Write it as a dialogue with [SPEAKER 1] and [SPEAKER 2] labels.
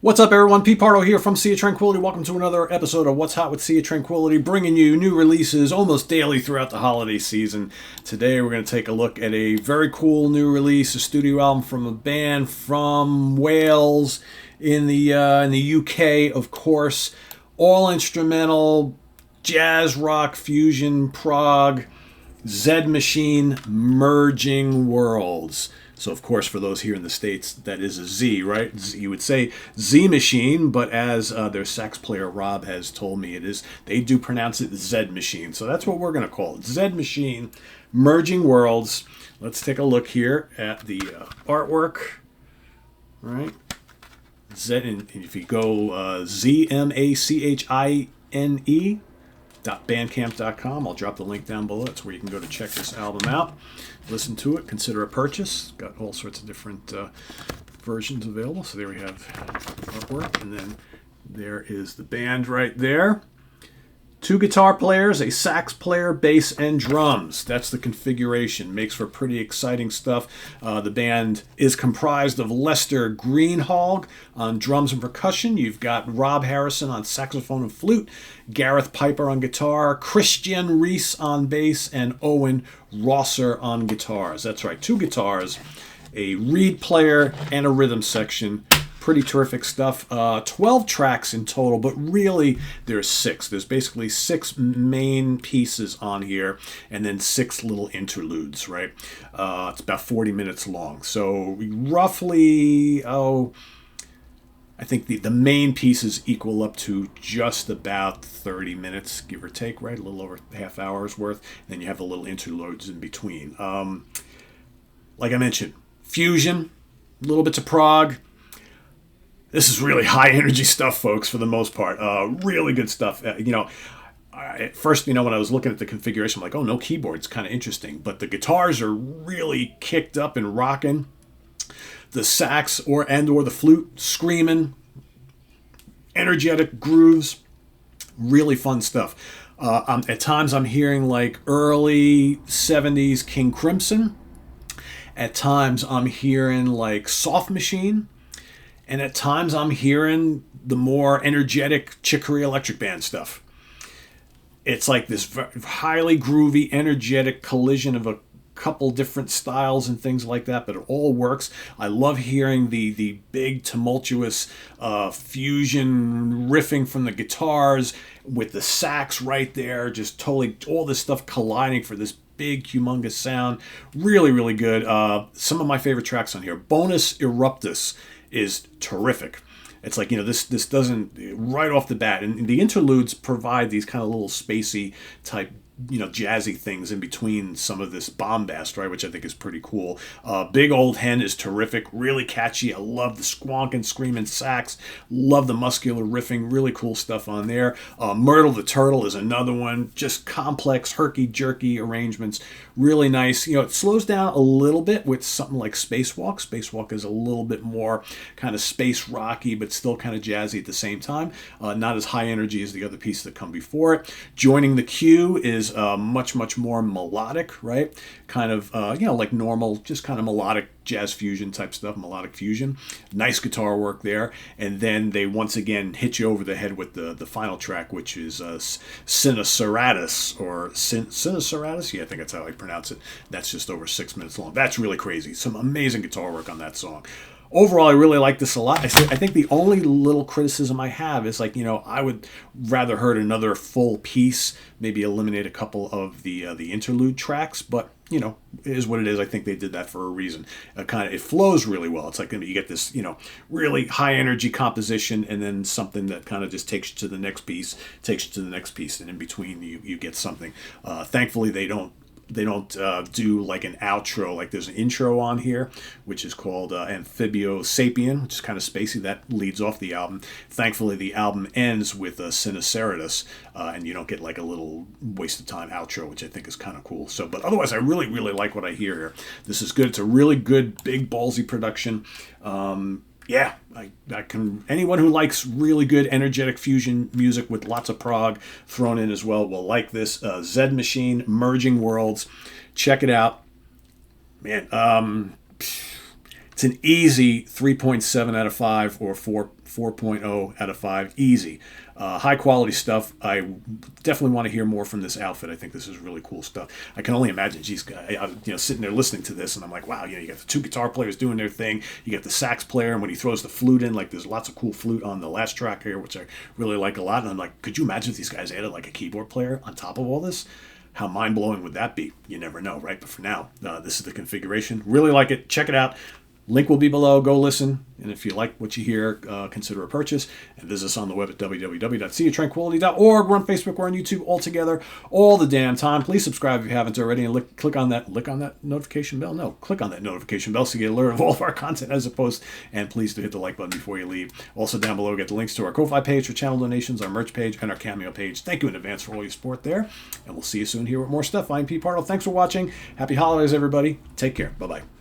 [SPEAKER 1] What's up, everyone? Pete Pardo here from Sea of Tranquility. Welcome to another episode of What's Hot with Sea of Tranquility, bringing you new releases almost daily throughout the holiday season. Today, we're going to take a look at a very cool new release, a studio album from a band from Wales in the UK, of course. All instrumental, jazz, rock, fusion, prog, Z Machine, Merging Worlds. So, of course, for those here in the States, that is a Z, right? You would say Z Machine, but as their sax player Rob has told me, they do pronounce it Z Machine. So that's what we're going to call it. Z Machine, Merging Worlds. Let's take a look here at the artwork. All right. Z, and if you go ZMACHINE.bandcamp.com, I'll drop the link down below. That's where you can go to check this album out. Listen to it, consider a purchase. Got all sorts of different versions available. So there we have artwork, and then there is the band right there. 2 guitar players, a sax player, bass, and drums. That's the configuration. Makes for pretty exciting stuff. The band is comprised of Lester Greenhalgh on drums and percussion. You've got Rob Harrison on saxophone and flute, Gareth Piper on guitar, Christian Reese on bass, and Owen Rosser on guitars. That's right, 2 guitars, a reed player, and a rhythm section. Pretty terrific stuff. 12 tracks in total, but really there's 6. There's basically 6 main pieces on here, and then 6 little interludes, right? It's about 40 minutes long. So roughly, I think the main pieces equal up to just about 30 minutes, give or take, right? A little over half hour's worth. Then you have the little interludes in between. Like I mentioned, fusion, little bits of prog. This is really high energy stuff, folks, for the most part. Really good stuff. At first, when I was looking at the configuration, I'm like, oh, no keyboards, kind of interesting. But the guitars are really kicked up and rocking. The sax or the flute screaming. Energetic grooves. Really fun stuff. At times, I'm hearing like early 70s King Crimson. At times, I'm hearing like Soft Machine. And at times I'm hearing the more energetic Chick Corea Electric Band stuff. It's like this highly groovy, energetic collision of a couple different styles and things like that, but it all works. I love hearing the big, tumultuous fusion riffing from the guitars with the sax right there, just totally all this stuff colliding for this big, humongous sound. Really, really good. Some of my favorite tracks on here. Bonus Eruptus is terrific. It's like, this doesn't, right off the bat, and the interludes provide these kind of little spacey type, jazzy things in between some of this bombast, right, which I think is pretty cool. Big Old Hen is terrific, really catchy. I love the squonking, screaming sax, love the muscular riffing, really cool stuff on there. Myrtle the Turtle is another one, just complex, herky-jerky arrangements, really nice. It slows down a little bit with something like Spacewalk. Spacewalk is a little bit more kind of space rocky, but still kind of jazzy at the same time. Not as high energy as the other pieces that come before it. Joining the Queue is much, much more melodic, right? Kind of, like normal, just kind of melodic jazz fusion type stuff, melodic fusion. Nice guitar work there. And then they once again hit you over the head with the final track, which is Siniceratus, or Siniceratus? Yeah, I think that's how I pronounce it. That's just over 6 minutes long. That's really crazy. Some amazing guitar work on that song. Overall, I really like this a lot. I think the only little criticism I have is I would rather heard another full piece, maybe eliminate a couple of the interlude tracks, but it is what it is. I think they did that for a reason. It flows really well. It's like you get this, really high energy composition, and then something that kind of just takes you to the next piece, and in between you get something. Thankfully, they don't do like an outro. Like there's an intro on here, which is called Amphibio Sapien, which is kind of spacey. That leads off the album. Thankfully, the album ends with Siniceratus, and you don't get like a little waste of time outro, which I think is kind of cool. So, but otherwise, I really, really like what I hear here. This is good. It's a really good, big, ballsy production. Yeah, I can. Anyone who likes really good, energetic fusion music with lots of prog thrown in as well will like this. Z Machine, Merging Worlds. Check it out, man. It's an easy 3.7 out of 5 or 4.0 out of 5. Easy. High quality stuff. I definitely want to hear more from this outfit. I think this is really cool stuff. I can only imagine, geez, sitting there listening to this, and I'm like, wow, you got the two guitar players doing their thing. You got the sax player, and when he throws the flute in, like there's lots of cool flute on the last track here, which I really like a lot. And I'm like, could you imagine if these guys added like a keyboard player on top of all this? How mind-blowing would that be? You never know, right? But for now, this is the configuration. Really like it. Check it out. Link will be below. Go listen. And if you like what you hear, consider a purchase. And visit us on the web at www.seaoftranquility.org. We're on Facebook. We're on YouTube all together all the damn time. Please subscribe if you haven't already. And click on that notification bell. No, click on that notification bell so you get alert of all of our content as a post. And please do hit the like button before you leave. Also down below, get the links to our Ko-Fi page for channel donations, our merch page, and our Cameo page. Thank you in advance for all your support there. And we'll see you soon here with more stuff. I'm Pete Pardo. Thanks for watching. Happy holidays, everybody. Take care. Bye-bye.